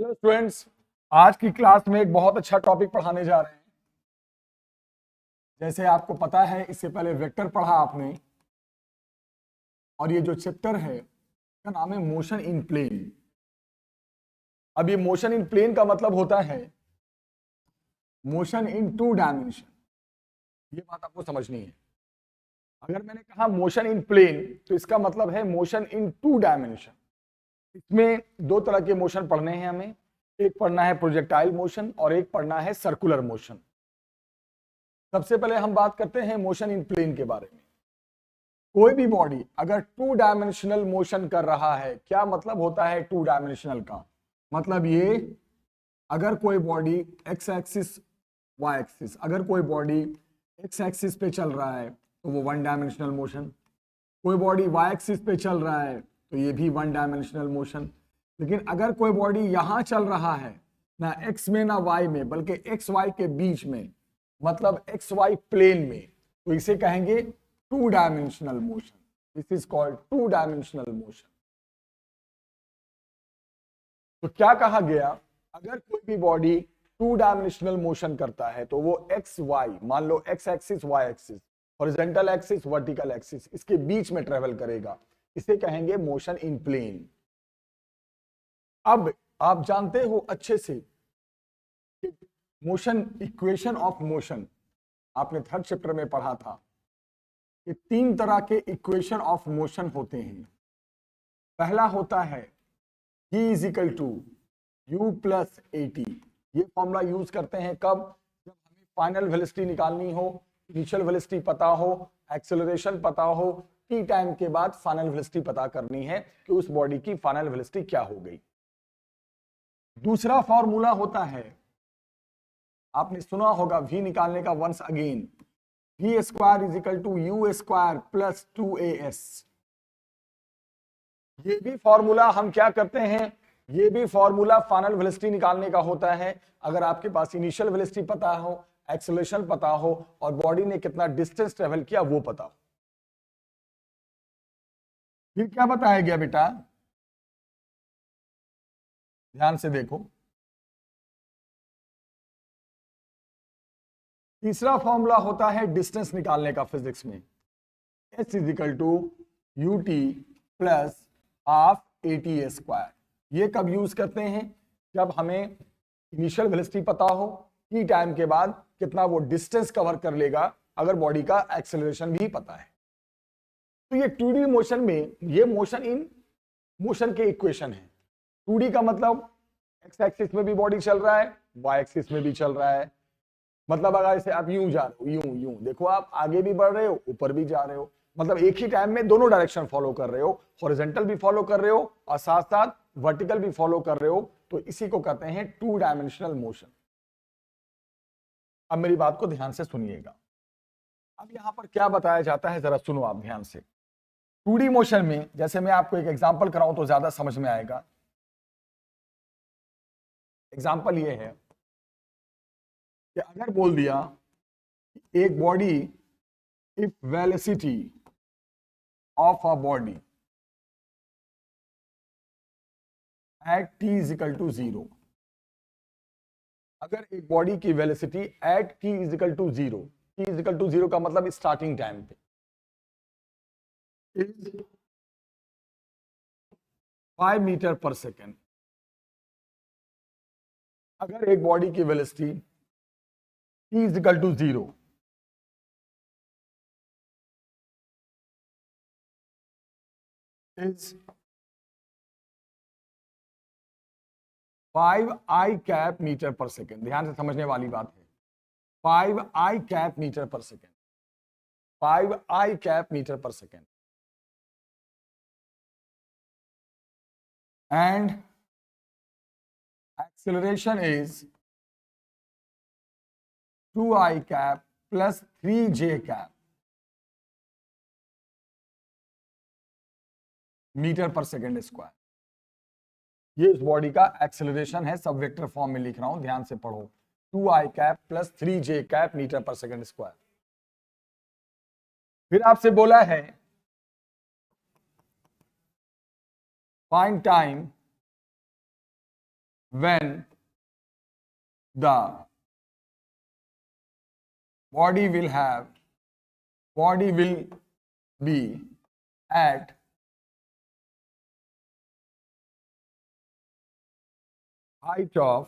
Hello students, आज की class में एक बहुत अच्छा टॉपिक पढ़ाने जा रहे हैं। जैसे आपको पता है, इससे पहले वेक्टर पढ़ा आपने, और ये जो चैप्टर है इसका नाम है मोशन इन प्लेन। अब ये मोशन इन प्लेन का मतलब होता है मोशन इन टू डायमेंशन। ये बात आपको समझनी है। अगर मैंने कहा मोशन इन प्लेन तो इसका मतलब है मोशन इन टू डायमेंशन। इसमें दो तरह के मोशन पढ़ने हैं हमें। एक पढ़ना है प्रोजेक्टाइल मोशन और एक पढ़ना है सर्कुलर मोशन। सबसे पहले हम बात करते हैं मोशन इन प्लेन के बारे में। कोई भी बॉडी अगर टू डायमेंशनल मोशन कर रहा है, क्या मतलब होता है टू डायमेंशनल का? मतलब ये, अगर कोई body X axis Y axis, अगर कोई बॉडी एक्स एक्सिस पे चल रहा है तो वो वन डायमेंशनल मोशन। कोई बॉडी वाई एक्सिस पे चल रहा है तो ये भी वन डायमेंशनल मोशन। लेकिन अगर कोई बॉडी यहां चल रहा है, ना एक्स में ना वाई में, बल्कि एक्स वाई के बीच में, मतलब एक्स वाई प्लेन में, तो इसे कहेंगे two dimensional motion. This is called two dimensional motion. तो क्या कहा गया, अगर कोई भी बॉडी टू डायमेंशनल मोशन करता है तो वो एक्स वाई, मान लो X axis Y axis, horizontal axis vertical axis, इसके बीच में ट्रेवल करेगा। इसे कहेंगे मोशन इन प्लेन। अब आप जानते हो अच्छे से कि मोशन, इक्वेशन ऑफ मोशन आपने थर्ड चैप्टर में पढ़ा था कि तीन तरह के इक्वेशन ऑफ मोशन होते हैं। पहला होता है E is equal to u plus a t. ये फॉर्मूला यूज करते हैं कब? जब हमें फाइनल वेलोसिटी निकालनी हो, इनिशियल वेलोसिटी पता हो, एक्सेलरेशन पता हो, टी टाइम के बाद फाइनल वेलोसिटी पता करनी है कि उस बॉडी की फाइनल वेलोसिटी क्या हो गई। दूसरा फॉर्मूला होता है, आपने सुना होगा V निकालने का once again, V square is equal to u square plus 2as। ये भी फॉर्मूला हम क्या करते हैं, ये भी फॉर्मूला फाइनल वेलोसिटी निकालने का होता है। अगर आपके पास इनिशियल वेलोसिटी पता हो, एक्सेलरेशन पता हो और बॉडी ने कितना डिस्टेंस ट्रेवल किया वो पता हो। फिर क्या बताया गया बेटा, ध्यान से देखो। तीसरा फॉर्मूला होता है डिस्टेंस निकालने का फिजिक्स में, h is equal to u t plus half a t square. ये कब यूज करते हैं? जब हमें इनिशियल वेलोसिटी पता हो, टी टाइम के बाद कितना वो डिस्टेंस कवर कर लेगा, अगर बॉडी का एक्सेलरेशन भी पता है। तो ये 2D मोशन में, ये मोशन इन मोशन के इक्वेशन है। 2D का मतलब एक्स एक्सिस में भी बॉडी चल रहा है, वाई एक्सिस में भी चल रहा है। मतलब अगर इसे आप यूं जा रहे हो, यूं यूं देखो, आप आगे भी बढ़ रहे हो, ऊपर भी जा रहे हो, मतलब एक ही टाइम में दोनों डायरेक्शन फॉलो कर रहे हो, हॉरिजॉन्टल भी फॉलो कर रहे हो और साथ साथ वर्टिकल भी फॉलो कर रहे हो। तो इसी को कहते हैं टू डायमेंशनल मोशन। अब मेरी बात को ध्यान से सुनिएगा। अब यहां पर क्या बताया जाता है, जरा सुनो आप ध्यान से। 2D मोशन में, जैसे मैं आपको एक एग्जांपल कराऊं तो ज्यादा समझ में आएगा। एग्जांपल ये है कि अगर बोल दिया एक body, if velocity of a body at t is equal to 0, अगर एक बॉडी की velocity at t is equal to 0, t is equal to 0 का मतलब स्टार्टिंग टाइम पे, इज 5 मीटर पर सेकेंड। अगर एक बॉडी की velocity t is equal to 0 is 5 i cap metre per second. ध्यान से समझने वाली बात है, 5 i cap metre per second, 5 i cap metre per second. And acceleration is 2i cap plus 3j cap metre per second square. ये इस body का acceleration है, सब वेक्टर फॉर्म में लिख रहा हूं, ध्यान से पढ़ो। 2i cap plus 3j cap metre per second square. फिर आपसे बोला है find time when the body will be at height of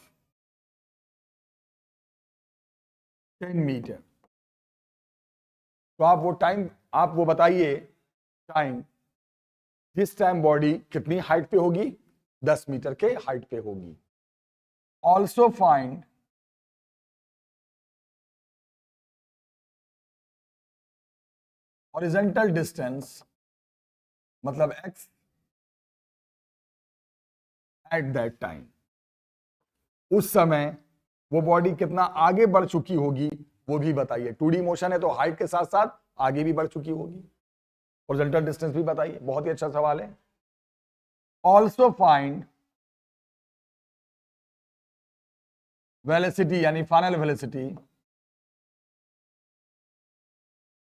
10 metre. तो आप वो बताइए टाइम, जिस टाइम बॉडी कितनी हाइट पे होगी, 10 मीटर के हाइट पे होगी। ऑल्सो फाइंड हॉरिजॉन्टल डिस्टेंस, मतलब x एट दैट टाइम, उस समय वो बॉडी कितना आगे बढ़ चुकी होगी वो भी बताइए। 2D मोशन है तो हाइट के साथ साथ आगे भी बढ़ चुकी होगी। हॉरिजॉन्टल डिस्टेंस भी बताइए, बहुत ही अच्छा सवाल है। ऑल्सो फाइंड वेलोसिटी यानी final velocity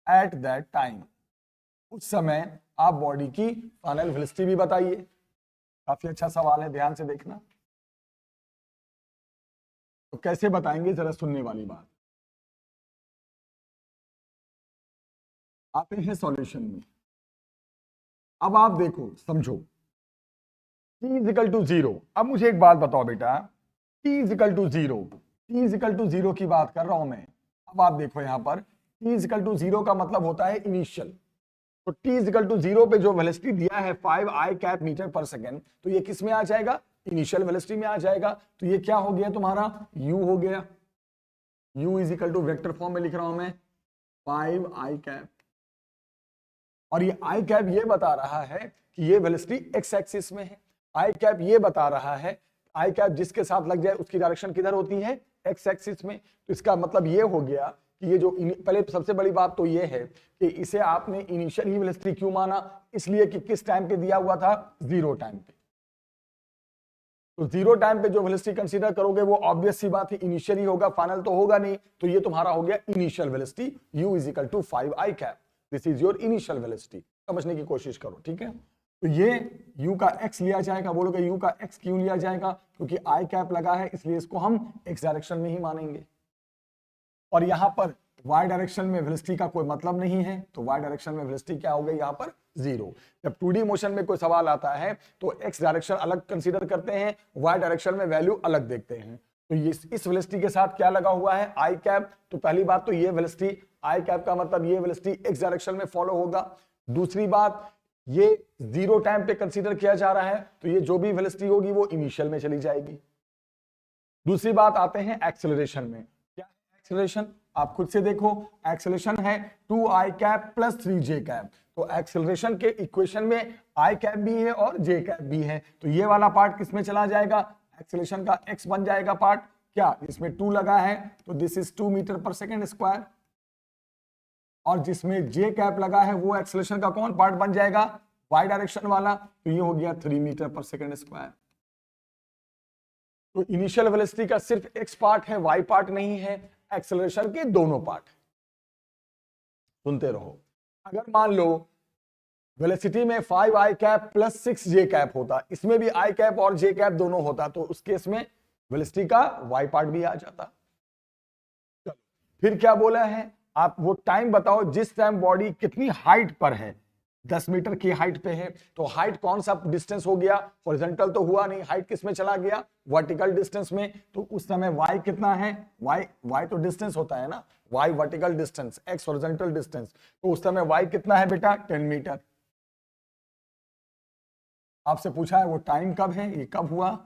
at that time, उस समय आप बॉडी की फाइनल वेलोसिटी भी बताइए। काफी अच्छा सवाल है, ध्यान से देखना। तो कैसे बताएंगे, जरा सुनने वाली बात। आते हैं सॉल्यूशन में। अब आप देखो, समझो, t इजिकल टू 0। अब मुझे एक बात बताओ बेटा, t is equal to 0, t is equal to 0 की बात कर रहा हूं मैं। अब आप देखो यहां पर t इजिकल टू 0 का मतलब होता है इनिशियल। तो t इजिकल टू 0 पे जो वेलोसिटी दिया है 5 i cap metre per second, तो ये किस में आ जाएगा, इनिशियल वेलोसिटी में आ जाएगा। तो ये क्या हो गया तुम्हारा, u हो गया। u is equal to vector form में लिख रहा हूं मैं 5 i कैप, और ये i कैप ये बता रहा है कि ये वेलोसिटी एक्स एक्सिस में है। i कैप ये बता रहा है i कैप जिसके साथ लग जाए उसकी डायरेक्शन किधर होती है, एक्स एक्सिस में। तो इसका मतलब ये हो गया कि ये जो पहले सबसे बड़ी बात तो ये है कि इसे आपने इनिशियल ही वेलोसिटी क्यों माना, इसलिए कि किस टाइम पे दिया हुआ था, 0 टाइम पे। तो 0 टाइम पे जो वेलोसिटी कंसीडर करोगे वो ऑब्वियस सी बात है इनिशियल ही होगा, फाइनल तो होगा नहीं। तो ये तुम्हारा हो गया initial velocity, u is equal to 5 i cap. This is your initial velocity. समझने की कोशिश करो, ठीक है। तो ये u का x लिया जाएगा। बोलोगे u का x क्यों लिया जाएगा, क्योंकि i कैप लगा है इसलिए इसको हम x डायरेक्शन में ही मानेंगे। और यहां पर y डायरेक्शन में वेलोसिटी का कोई मतलब नहीं है, तो y डायरेक्शन में वेलोसिटी क्या हो गई यहां पर, 0। जब 2D मोशन में कोई सवाल आता है तो x डायरेक्शन अलग कंसीडर करते हैं, y डायरेक्शन में वैल्यू अलग देखते हैं। तो ये इस वेलोसिटी के साथ क्या लगा हुआ है, i कैप। तो पहली बात तो ये वेलोसिटी i कैप का मतलब ये वेलोसिटी x डायरेक्शन में फॉलो होगा। दूसरी बात, ये 0 टाइम पे कंसीडर किया जा रहा है, तो ये जो भी वेलोसिटी होगी वो इनिशियल में चली जाएगी। दूसरी बात, आते हैं एक्सेलरेशन में। क्या है एक्सेलरेशन, आप खुद से देखो। एक्सेलरेशन है 2i cap plus 3j cap. तो एक्सेलरेशन के इक्वेशन में i कैप भी है और j कैप भी है। तो ये वाला पार्ट किस में चला जाएगा, एक्सेलरेशन का x बन जाएगा पार्ट। क्या इसमें 2 लगा है तो this is 2 metre per second square, और जिसमें j कैप लगा है वो एक्सेलरेशन का कौन पार्ट बन जाएगा, y डायरेक्शन वाला। तो ये हो गया 3 मीटर पर सेकेंड स्क्वायर। तो इनिशियल वेलोसिटी का सिर्फ x पार्ट है, y पार्ट नहीं है। एक्सेलरेशन के दोनों पार्ट। सुनते रहो। अगर मान लो वेलोसिटी में 5i cap plus 6j cap होता, इसमें भी i कैप और j कैप दोनों होता, तो उस केस में वेलोसिटी का y पार्ट भी आ जाता। चलो फिर क्या बोला है, आप वो टाइम बताओ जिस टाइम बॉडी कितनी हाइट पर है, 10 मीटर की हाइट पे है। तो हाइट कौन सा डिस्टेंस हो गया, हॉरिजॉन्टल तो हुआ नहीं, हाइट किस में चला गया, वर्टिकल डिस्टेंस में। तो उस समय y कितना है, y तो डिस्टेंस होता है ना, y vertical distance, x horizontal distance. तो उस समय y कितना है बेटा, 10 मीटर। आपसे पूछा है वो टाइम कब है, ये कब हुआ,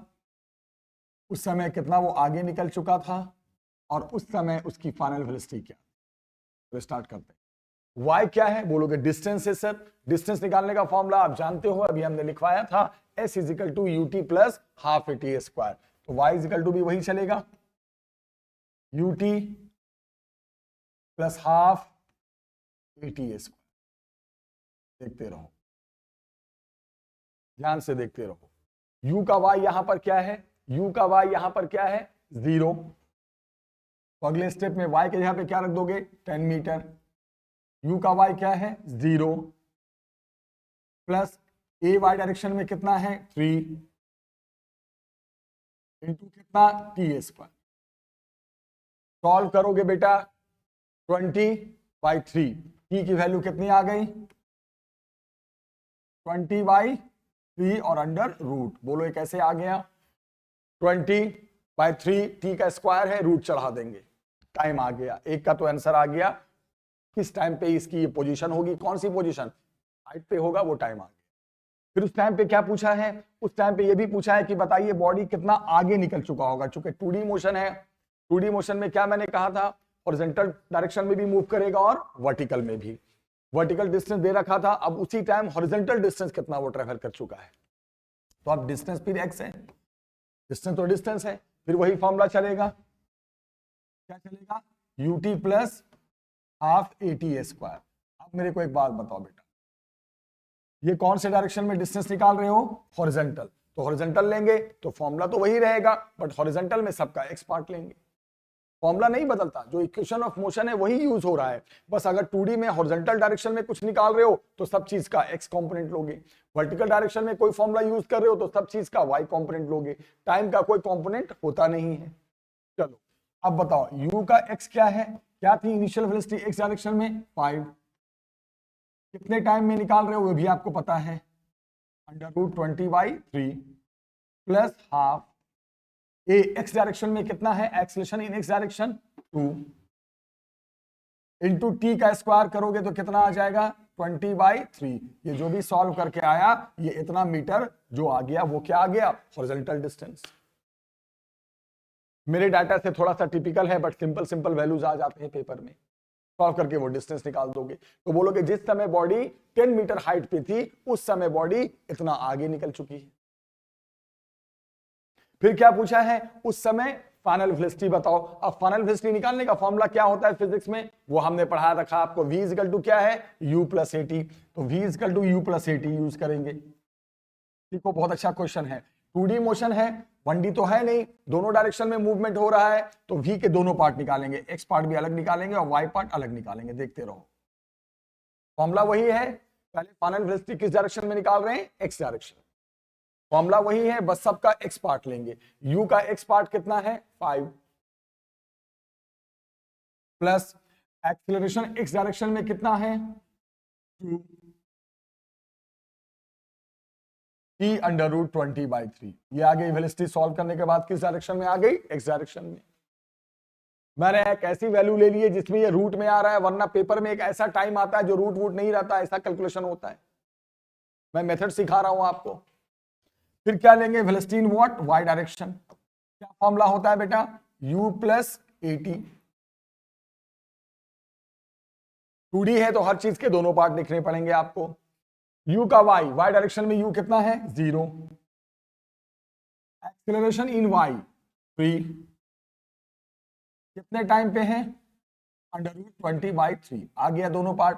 उस समय कितना वो आगे निकल चुका था, और उस समय उसकी फाइनल वेलोसिटी क्या। तो स्टार्ट करते हैं। y क्या है, बोलोगे डिस्टेंस है सर। डिस्टेंस निकालने का फॉर्मूला आप जानते हो, अभी हमने लिखवाया था, s is equal to ut plus half a t square. तो y इज इक्वल टू भी वही चलेगा, ut plus half a t square. देखते रहो, ध्यान से देखते रहो। u का y यहां पर क्या है, u का y यहां पर क्या है, 0। तो अगले स्टेप में y के जगह पे क्या रख दोगे, 10 मीटर। u का y क्या है, 0 प्लस a y डायरेक्शन में कितना है, 3। इंटू कितना टी स्क्वायर। सॉल्व करोगे बेटा 20/3, टी की वैल्यू कितनी आ गई 20/3 और अंडर रूट। बोलो ये कैसे आ गया 20/3, टी का स्क्वायर है, रूट चढ़ा देंगे, टाइम आ गया। एक का तो आंसर आ गया, किस टाइम पे इसकी ये पोजीशन होगी, कौन सी पोजीशन हाइट पे होगा, वो टाइम आ गया। फिर उस टाइम पे क्या पूछा है, उस टाइम पे ये भी पूछा है कि बताइए बॉडी कितना आगे निकल चुका होगा। चूंकि 2D मोशन है, 2D मोशन में क्या मैंने कहा था, हॉरिजॉन्टल डायरेक्शन में भी मूव करेगा और वर्टिकल में भी। वर्टिकल डिस्टेंस दे रखा था, अब उसी टाइम हॉरिजॉन्टल डिस्टेंस कितना वो ट्रेवल कर चुका है। तो अब डिस्टेंस फिर एक्स है, डिस्टेंस तो डिस्टेंस है, फिर वही फॉर्मूला चलेगा, क्या चलेगा ut plus half AT square. अब मेरे को एक बात बताओ बेटा, ये कौन से डायरेक्शन में डिस्टेंस निकाल रहे हो, हॉरिजॉन्टल, तो हॉरिजॉन्टल लेंगे तो फॉर्मूला तो वही रहेगा, बट हॉरिजॉन्टल में सबका एक्स पार्ट लेंगे। फॉर्मूला नहीं बदलता, जो इक्वेशन ऑफ मोशन है वही यूज हो रहा है, बस अगर 2D में हॉरिजॉन्टल डायरेक्शन में कुछ निकाल रहे हो तो सब चीज का एक्स कंपोनेंट लोगे, वर्टिकल डायरेक्शन में कोई फॉर्मूला यूज कर रहे हो तो सब चीज का वाई कंपोनेंट लोगे, टाइम का कोई कंपोनेंट होता नहीं है। चलो अब बताओ u का x क्या है, क्या थी इनिशियल वेलोसिटी x डायरेक्शन में 5, कितने टाइम में निकाल रहे हो वो भी आपको पता है, √20/3 प्लस हाफ ए एक्स डायरेक्शन में कितना है, acceleration in X direction 2 into T का स्क्वायर करोगे तो कितना आ जाएगा 20/3। ये जो भी सॉल्व करके आया ये इतना मीटर जो आ गया वो क्या आ गया, हॉरिजॉन्टल डिस्टेंस। मेरे डाटा से थोड़ा सा टिपिकल है, बट सिंपल सिंपल वैल्यूज आ जाते हैं पेपर में, सॉल्व करके वो डिस्टेंस निकाल दोगे। तो बोलोगे जिस समय बॉडी 10 मीटर हाइट पे थी उस समय बॉडी इतना आगे निकल चुकी है। फिर क्या पूछा है, उस समय फाइनल वेलोसिटी बताओ। अब फाइनल वेलोसिटी निकालने का फॉर्मूला क्या होता है फिजिक्स में, वो हमने पढ़ा रखा आपको, v इक्वल टू क्या है u प्लस AT, तो v equal to u plus AT use करेंगे। देखो बहुत अच्छा क्वेश्चन है, 2D मोशन है, 1D तो है नहीं, दोनों डायरेक्शन में मूवमेंट हो रहा है, तो v के दोनों पार्ट निकालेंगे, x पार्ट भी अलग निकालेंगे और y पार्ट अलग निकालेंगे, देखते रहो। फॉर्मूला वही है, पहले फाइनल वेलोसिटी किस डायरेक्शन में निकाल रहे हैं, x डायरेक्शन, फॉर्मूला वही है, बस सबका x पार्ट लेंगे। u का x पार्ट कितना है 5 प्लस एक्सीलरेशन x डायरेक्शन में कितना है 2 t √20/3। ये आ गई वेलोसिटी, सॉल्व करने के बाद किस डायरेक्शन में आ गई, x डायरेक्शन में। मैंने एक ऐसी वैल्यू ले ली है जिसमें ये रूट में आ रहा है, वरना पेपर में एक ऐसा टाइम आता है जो रूट वूट नहीं रहता, ऐसा कैलकुलेशन होता है। मैं मेथड सिखा रहा हूं आपको। फिर क्या लेंगे, velocity in what, y direction. क्या फॉर्मूला होता है बेटा, u प्लस AT। 2D है तो हर चीज के दोनों पार्ट लिखने पड़ेंगे आपको। u का y डायरेक्शन में u कितना है 0, एक्सीलरेशन इन y 3, कितने टाइम पे है √20/3, आ गया दोनों पार्ट,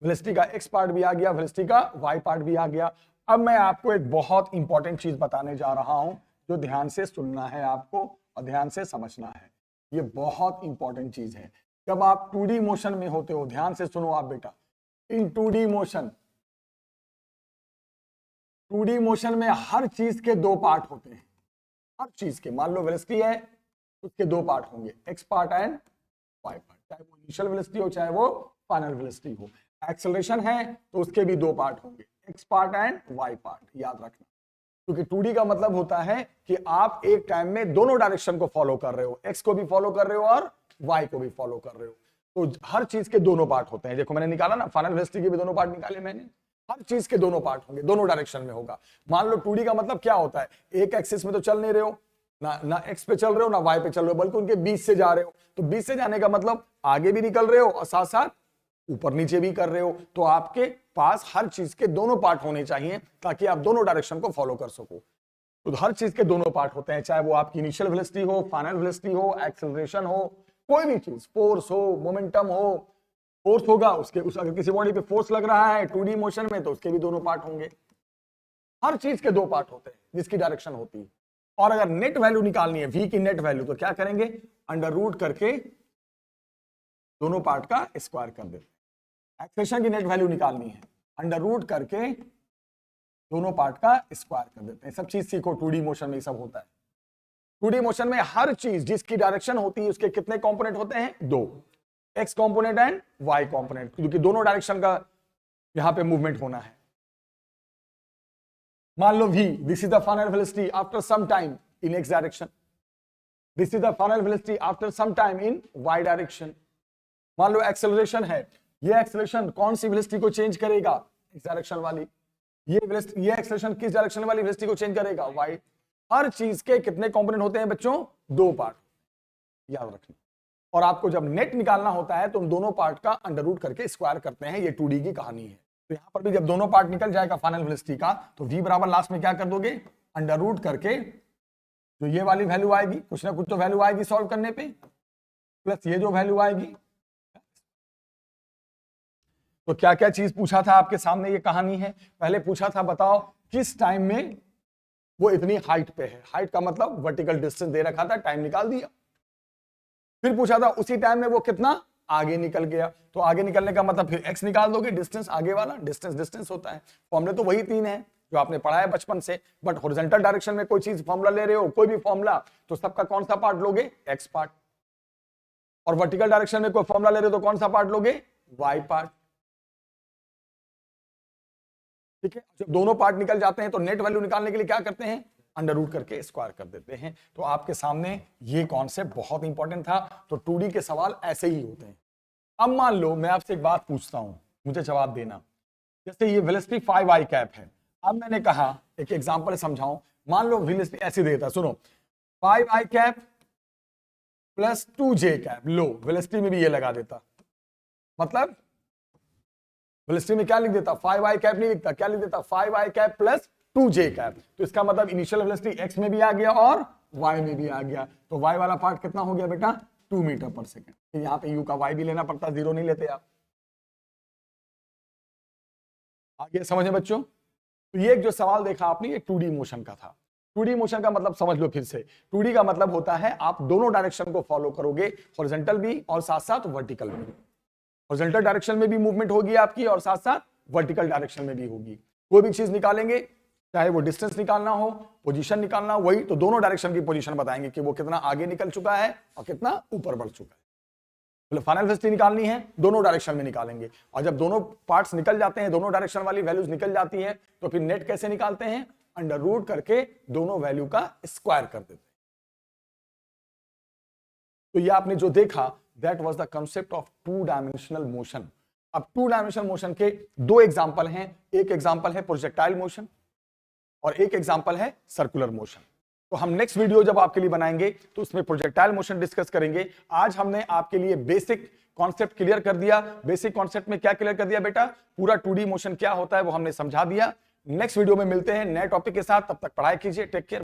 वेलोसिटी का x पार्ट भी आ गया, वेलोसिटी का y पार्ट भी आ गया। अब मैं आपको एक बहुत इंपॉर्टेंट चीज बताने जा रहा हूं जो ध्यान से सुनना है आपको और ध्यान से समझना है। ये बहुत इंपॉर्टेंट चीज है। जब आप 2D मोशन में होते हो, ध्यान से सुनो आप बेटा, इन 2D मोशन, 2D मोशन में हर चीज के दो पार्ट होते हैं, हर चीज के। मान लो वेलोसिटी है, उसके दो पार्ट होंगे, x part and y part, चाहे वो इनिशियल वेलोसिटी हो चाहे वो फाइनल वेलोसिटी हो। एक्सेलरेशन है तो उसके भी दो पार्ट होंगे, x part and y part, याद रखना। क्योंकि 2D का मतलब होता है कि आप एक टाइम में दोनों डायरेक्शन को फॉलो कर रहे हो, x को भी फॉलो कर रहे हो और y को भी फॉलो कर रहे हो, तो हर चीज के दोनों पार्ट होते हैं। देखो मैंने निकाला ना, फाइनल वेलोसिटी के भी दोनों पार्ट निकाले मैंने, हर चीज के दोनों पार्ट होंगे, दोनों डायरेक्शन में होगा। मान लो 2D का मतलब क्या होता है, एक एक्सिस में तो चल नहीं रहे हो, ना x पे चल रहे हो ना y पे चल रहे हो, बल्कि उनके बीच से जा रहे हो। तो बीच से जाने का मतलब आगे भी निकल रहे हो और साथ साथ ऊपर नीचे भी कर रहे हो। तो आपके पास हर चीज के दोनों पार्ट होने चाहिए ताकि आप दोनों डायरेक्शन को फॉलो कर सको। तो हर चीज के दोनों पार्ट होते हैं, चाहे वो आपकी इनिशियल वेलोसिटी हो, फाइनल वेलोसिटी हो, एक्सेलरेशन हो, कोई भी चीज, फोर्स हो, मोमेंटम हो। फोर्स होगा उसके अगर किसी बॉडी पे फोर्स लग रहा है 2D मोशन में तो उसके भी दोनों पार्ट होंगे। हर चीज के दो पार्ट होते हैं जिसकी डायरेक्शन होती है। और अगर नेट वैल्यू निकालनी है, v की नेट वैल्यू, तो क्या करेंगे, अंडर रूट करके दोनों पार्ट का स्क्वायर कर देते हैं। एक्सेलरेशन की नेट वैल्यू निकालनी है, अंडर रूट करके दोनों पार्ट का स्क्वायर कर देते हैं। सब चीज सीखो, 2D मोशन में सब होता है। 2D मोशन में हर चीज जिसकी डायरेक्शन होती है उसके कितने कंपोनेंट होते हैं? 2, X component and Y component, क्योंकि दोनों डायरेक्शन का यहां पे मूवमेंट होना है। मान लो v, this is the final velocity after some time in X direction, this is the final velocity after some time in Y direction. मान लो एक्सेलरेशन है, ये एक्सेलरेशन कौन सी वेलोसिटी को चेंज करेगा? एक्स डायरेक्शन वाली। ये एक्सेलरेशन किस डायरेक्शन वाली वेलोसिटी को चेंज करेगा? वाई। हर चीज के कितने कंपोनेंट होते हैं बच्चों? 2 पार्ट, याद रखना। और आपको जब नेट निकालना होता है तो हम दोनों पार्ट का अंडर रूट करके स्क्वायर करते हैं। ये 2D की कहानी है। तो यहां पर भी जब दोनों पार्ट निकल जाएगा फाइनल वेलोसिटी का, तो v बराबर लास्ट में क्या कर दोगे? अंडर रूट करके जो ये वाली वैल्यू आएगी, कुछ ना कुछ तो वैल्यू आएगी सॉल्व करने पे, प्लस ये जो वैल्यू आएगी। तो क्या क्या चीज पूछा था आपके सामने, ये कहानी है। पहले पूछा था बताओ किस टाइम में वो इतनी हाइट पे है। हाइट का मतलब वर्टिकल डिस्टेंस दे रखा था, टाइम निकाल दिया। फिर पूछा था उसी टाइम में वो कितना आगे निकल गया। तो आगे निकलने का मतलब फिर x निकाल दोगे, डिस्टेंस आगे वाला, डिस्टेंस होता है। फॉर्मूले तो वही 3 है जो आपने पढ़ा है बचपन से, बट हॉरिजॉन्टल डायरेक्शन में कोई चीज फॉर्मूला ले रहे हो, कोई भी फॉर्मूला, तो सबका कौन सा पार्ट लोगे? x part. और वर्टिकल डायरेक्शन में कोई फॉर्मूला ले रहे हो तो कौन सा पार्ट लोगे? y part. ठीक है। जब दोनों पार्ट निकल जाते हैं तो नेट वैल्यू निकालने के लिए क्या करते हैं? अंडर रूट करके स्क्वायर कर देते हैं। तो आपके सामने ये कॉन्सेप्ट बहुत इंपॉर्टेंट था। तो 2D के सवाल ऐसे ही होते हैं। अब मान लो मैं आपसे एक बात पूछता हूं, मुझे जवाब देना। जैसे ये वेलोसिटी 5i कैप है। अब मैंने कहा एक एग्जांपल समझाऊं। मान लो वेलोसिटी ऐसे देता, सुनो, 5i cap plus 2j cap. लो वेलोसिटी में भी ये लगा देता, मतलब वेलोसिटी में क्या लिख देता? 5i कैप नहीं लिखता, क्या लिख देता? 5i cap plus 2j cap. तो इसका मतलब इनिशियल वेलोसिटी x में भी आ गया और y में भी आ गया। तो y वाला पार्ट कितना हो गया बेटा? 2 मीटर पर सेकेंड। तो यहाँ पे u का y भी लेना पड़ता, 0 नहीं लेते आप। आगे समझे बच्चों? तो ये जो सवाल देखा आपने, ये 2D मोशन का था। 2D मोशन का मतलब समझ लो फिर से। 2D का मतलब होता है आप दोनों डायरेक्शन को फॉलो करोगे, हॉरिजॉन्टल भी और साथ साथ वर्टिकल भी। हॉरिजॉन्टल डायरेक्शन में भी मूवमेंट होगी आपकी और साथ साथ वर्टिकल डायरेक्शन में भी होगी। कोई भी चीज निकालेंगे, चाहे वो डिस्टेंस निकालना हो, पोजीशन निकालना हो, वही तो दोनों डायरेक्शन की पोजीशन बताएंगे कि वो कितना आगे निकल चुका है और कितना ऊपर बढ़ चुका है। मतलब फाइनल वेलोसिटी निकालनी है, दोनों डायरेक्शन में निकालेंगे। और जब दोनों पार्ट्स निकल जाते हैं, दोनों डायरेक्शन वाली वैल्यूज निकल जाती हैं, तो फिर नेट कैसे निकालते हैं? अंडर रूट करके दोनों वैल्यू का स्क्वायर कर देते हैं। तो ये आपने जो देखा, that was the concept of 2 dimensional motion. अब 2 डायमेंशनल मोशन के 2 एग्जांपल हैं। एक एग्जांपल है प्रोजेक्टाइल मोशन और एक एग्जांपल है सर्कुलर मोशन। तो हम नेक्स्ट वीडियो जब आपके लिए बनाएंगे तो उसमें प्रोजेक्टाइल मोशन डिस्कस करेंगे। आज हमने आपके लिए बेसिक कॉन्सेप्ट क्लियर कर दिया। बेसिक कॉन्सेप्ट में क्या क्लियर कर दिया बेटा? पूरा 2D मोशन क्या होता है वो हमने समझा दिया। नेक्स्ट वीडियो में मिलते हैं नए टॉपिक के साथ। तब तक पढ़ाई कीजिए। Take care.